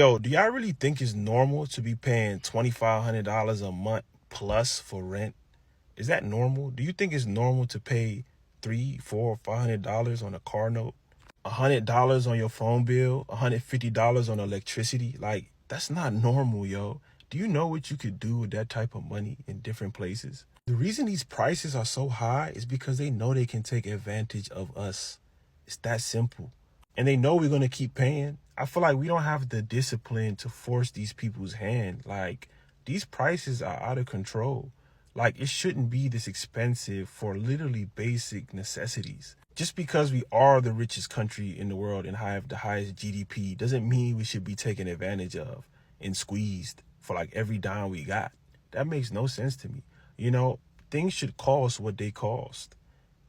Yo, do y'all really think it's normal to be paying $2,500 a month plus for rent? Is that normal? Do you think it's normal to pay three, four, $500 on a car note, $100 on your phone bill, $150 on electricity? Like, that's not normal, yo. Do you know what you could do with that type of money in different places? The reason these prices are so high is because they know they can take advantage of us. It's that simple. And they know we're going to keep paying. I feel like we don't have the discipline to force these people's hand. Like, these prices are out of control. Like, it shouldn't be this expensive for literally basic necessities. Just because we are the richest country in the world and have the highest GDP doesn't mean we should be taken advantage of and squeezed for like every dime we got. That makes no sense to me. You know, things should cost what they cost.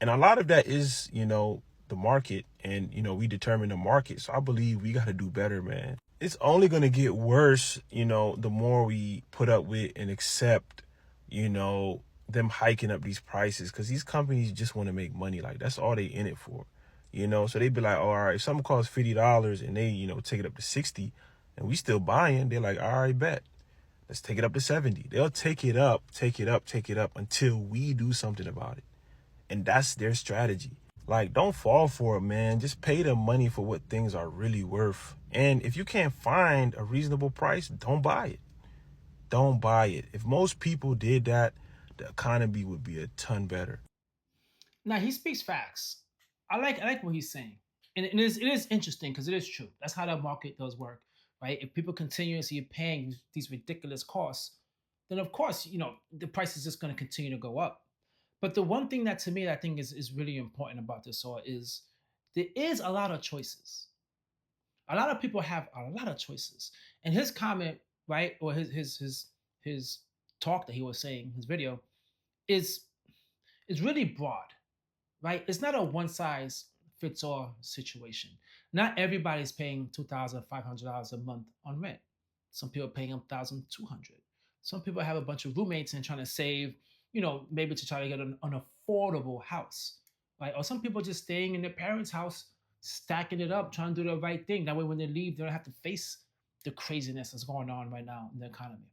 And a lot of that is, the market, and, we determine the market. So I believe we got to do better, man. It's only going to get worse, the more we put up with and accept, them hiking up these prices, because these companies just want to make money. Like, that's all they in it for, so they be like, oh, all right, if something costs $50 and they, take it up to 60 and we still buying, they're like, all right, bet. Let's take it up to 70. They'll take it up, take it up, take it up until we do something about it. And that's their strategy. Like, don't fall for it, man. Just pay the money for what things are really worth. And if you can't find a reasonable price, don't buy it. Don't buy it. If most people did that, the economy would be a ton better. Now he speaks facts. I like what he's saying, and it is interesting because it is true. That's how the market does work, right? If people continuously paying these ridiculous costs, then of course the price is just going to continue to go up. But the one thing that to me I think is really important about this all is there is a lot of choices. A lot of people have a lot of choices. And his comment, right, or his talk that he was saying, his video, is is really broad, right? It's not a one size fits all situation. Not everybody's paying $2,500 a month on rent. Some people are paying $1,200. Some people have a bunch of roommates and trying to save, maybe to try to get an affordable house, right? Or some people just staying in their parents' house, stacking it up, trying to do the right thing. That way, when they leave, they don't have to face the craziness that's going on right now in the economy.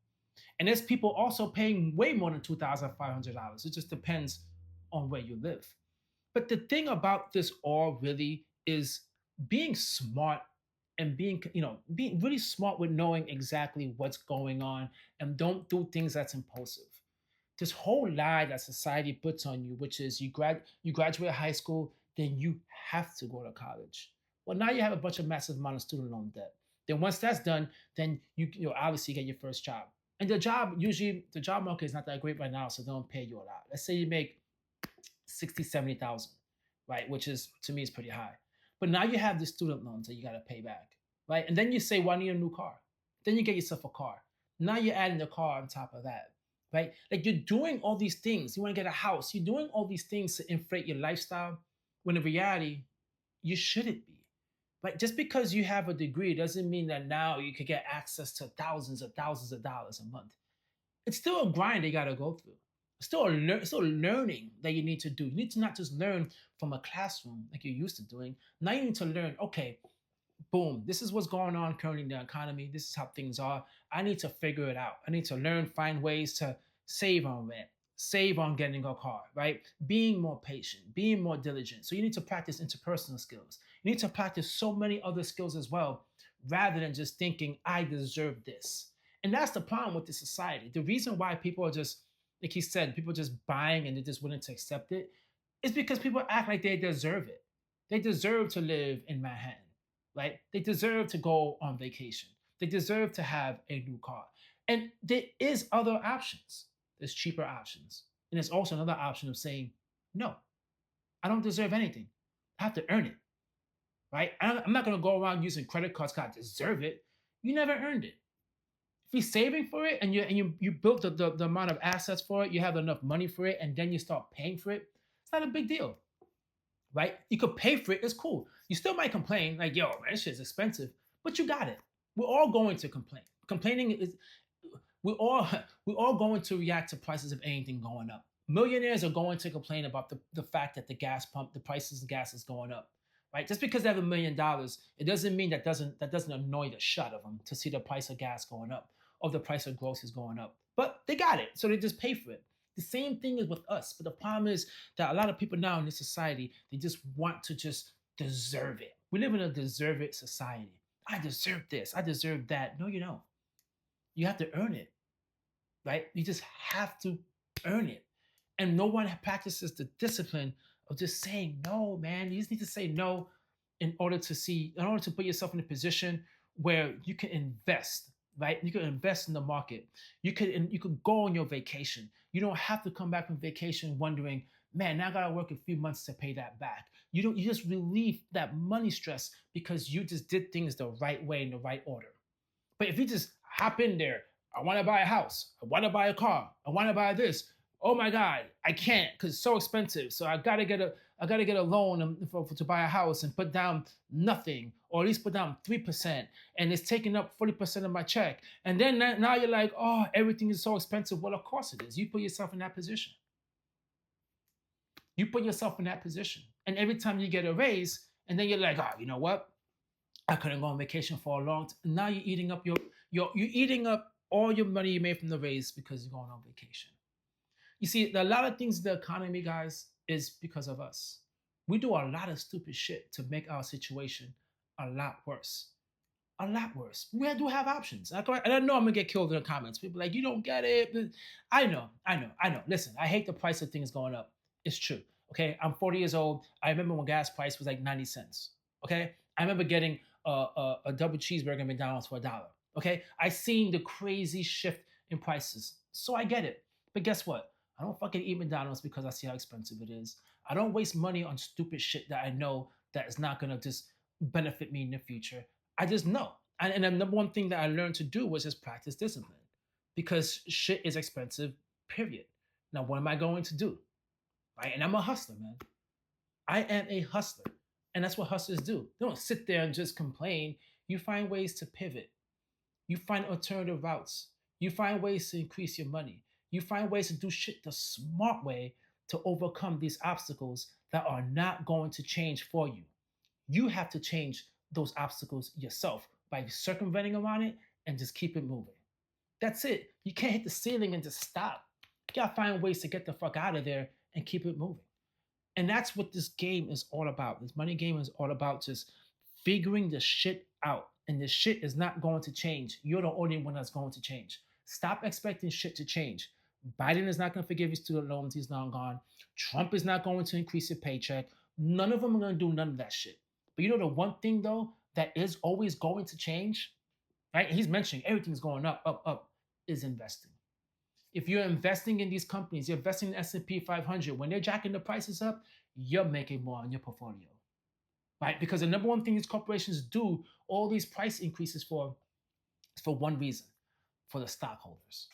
And there's people also paying way more than $2,500. It just depends on where you live. But the thing about this all really is being smart and being really smart with knowing exactly what's going on and don't do things that's impulsive. This whole lie that society puts on you, which is you graduate high school, then you have to go to college. Well, now you have a bunch of massive amount of student loan debt. Then once that's done, then you obviously get your first job. And the job market is not that great right now, so they don't pay you a lot. Let's say you make 60, 70,000, right? Which is to me is pretty high. But now you have the student loans that you got to pay back, right? And then you say, well, I need a new car. Then you get yourself a car. Now you're adding the car on top of that, right? Like you're doing all these things. You want to get a house. You're doing all these things to inflate your lifestyle when in reality, you shouldn't be. Right? Just because you have a degree doesn't mean that now you could get access to thousands of dollars a month. It's still a grind they got to go through. Still learning that you need to do. You need to not just learn from a classroom like you're used to doing. Now you need to learn, okay, boom, this is what's going on currently in the economy. This is how things are. I need to figure it out. I need to learn, find ways to save on rent, save on getting a car, right? Being more patient, being more diligent. So you need to practice interpersonal skills. You need to practice so many other skills as well, rather than just thinking, I deserve this. And that's the problem with the society. The reason why people are just, like he said, people just buying and they're just willing to accept it is because people act like they deserve it. They deserve to live in Manhattan, right? They deserve to go on vacation. They deserve to have a new car. And there is other options. There's cheaper options. And there's also another option of saying, no, I don't deserve anything. I have to earn it, right? I'm not going to go around using credit cards because I deserve it. You never earned it. If you're saving for it and you built the amount of assets for it, you have enough money for it, and then you start paying for it, it's not a big deal, right? You could pay for it, it's cool. You still might complain, like, yo, man, this shit's expensive, but you got it. We're all going to complain. Complaining is we're all we're all going to react to prices of anything going up. Millionaires are going to complain about the fact that the gas pump, the prices of gas is going up. right? Just because they have $1 million, it doesn't mean that doesn't annoy the shit out of them to see the price of gas going up or the price of groceries going up. But they got it, so they just pay for it. The same thing is with us. But the problem is that a lot of people now in this society, they just want to just deserve it. We live in a deserve it society. I deserve this. I deserve that. No, you don't. You have to earn it, right? You just have to earn it. And no one practices the discipline of just saying no, man. You just need to say no in order to put yourself in a position where you can invest, right? You can invest in the market. You could go on your vacation. You don't have to come back from vacation wondering, man, now I gotta work a few months to pay that back. You just relieve that money stress because you just did things the right way in the right order. But if you just hop in there, I want to buy a house, I want to buy a car, I want to buy this. Oh my God, I can't because it's so expensive. So I gotta get a loan to buy a house and put down nothing, or at least put down 3%, and it's taking up 40% of my check. And then now you're like, oh, everything is so expensive. Well, of course it is. You put yourself in that position. You put yourself in that position, and every time you get a raise, and then you're like, oh, you know what? I couldn't go on vacation for a long time. Now you're eating up you're eating up all your money you made from the raise because you're going on vacation. You see, a lot of things in the economy, guys, is because of us. We do a lot of stupid shit to make our situation a lot worse. A lot worse. We do have options. And I know I'm gonna get killed in the comments. People are like, you don't get it. But I know. Listen, I hate the price of things going up. It's true. Okay. I'm 40 years old. I remember when gas price was like 90 cents. Okay. I remember getting a double cheeseburger at McDonald's for $1. Okay. I seen the crazy shift in prices. So I get it. But guess what? I don't fucking eat McDonald's because I see how expensive it is. I don't waste money on stupid shit that I know that is not gonna just benefit me in the future. I just know. And the number one thing that I learned to do was just practice discipline because shit is expensive, period. Now, what am I going to do? Right? And I'm a hustler, man. I am a hustler. And that's what hustlers do. They don't sit there and just complain. You find ways to pivot. You find alternative routes. You find ways to increase your money. You find ways to do shit the smart way to overcome these obstacles that are not going to change for you. You have to change those obstacles yourself by circumventing around it and just keep it moving. That's it. You can't hit the ceiling and just stop. You gotta find ways to get the fuck out of there and keep it moving. And that's what this game is all about. This money game is all about just figuring the shit out. And the shit is not going to change. You're the only one that's going to change. Stop expecting shit to change. Biden is not going to forgive your student loans. He's long gone. Trump is not going to increase your paycheck. None of them are going to do none of that shit. But you know the one thing though that is always going to change, right? He's mentioning everything's going up, up, up, is investing. If you're investing in these companies, you're investing in S&P 500. When they're jacking the prices up, you're making more on your portfolio, right? Because the number one thing these corporations do all these price increases for is for one reason, for the stockholders.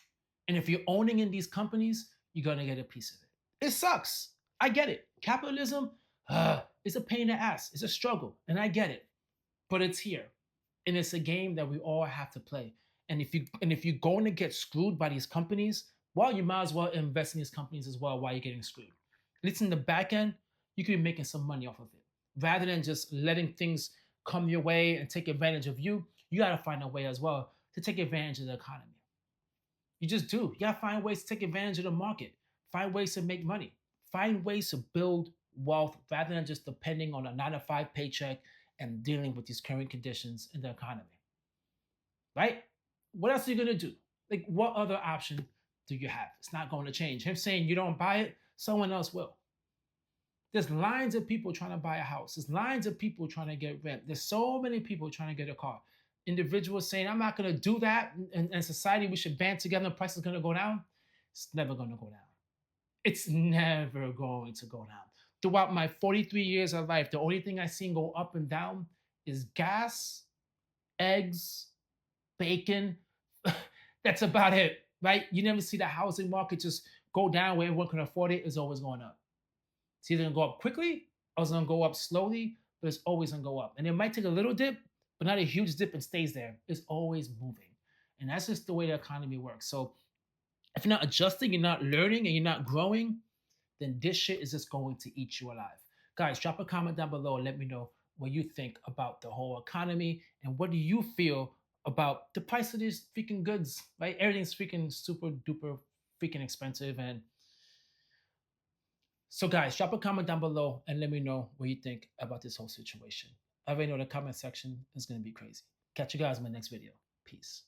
And if you're owning in these companies, you're gonna get a piece of it. It sucks. I get it. Capitalism is a pain in the ass. It's a struggle, and I get it. But it's here, and it's a game that we all have to play. And if you're going to get screwed by these companies, well, you might as well invest in these companies as well while you're getting screwed. At least in the back end, you could be making some money off of it, rather than just letting things come your way and take advantage of you. You got to find a way as well to take advantage of the economy. You just do. You gotta find ways to take advantage of the market. Find ways to make money. Find ways to build wealth rather than just depending on a 9 to 5 paycheck and dealing with these current conditions in the economy. Right? What else are you gonna do? Like, what other option do you have? It's not going to change. Him saying you don't buy it, someone else will. There's lines of people trying to buy a house. There's lines of people trying to get rent. There's so many people trying to get a car. Individuals saying, I'm not going to do that. In society, we should band together. The price is going to go down. It's never going to go down. It's never going to go down. Throughout my 43 years of life, the only thing I've seen go up and down is gas, eggs, bacon. That's about it, right? You never see the housing market just go down where everyone can afford it. It's always going up. It's either gonna go up quickly or it's gonna go up slowly, but it's always gonna go up. And it might take a little dip, but not a huge dip and stays there. It's always moving. And that's just the way the economy works. So if you're not adjusting, you're not learning, and you're not growing, then this shit is just going to eat you alive. Guys, drop a comment down below and let me know what you think about the whole economy and what do you feel about the price of these freaking goods, right? Everything's freaking super duper freaking expensive. And so, guys, drop a comment down below and let me know what you think about this whole situation. I already know the comment section is going to be crazy. Catch you guys in my next video. Peace.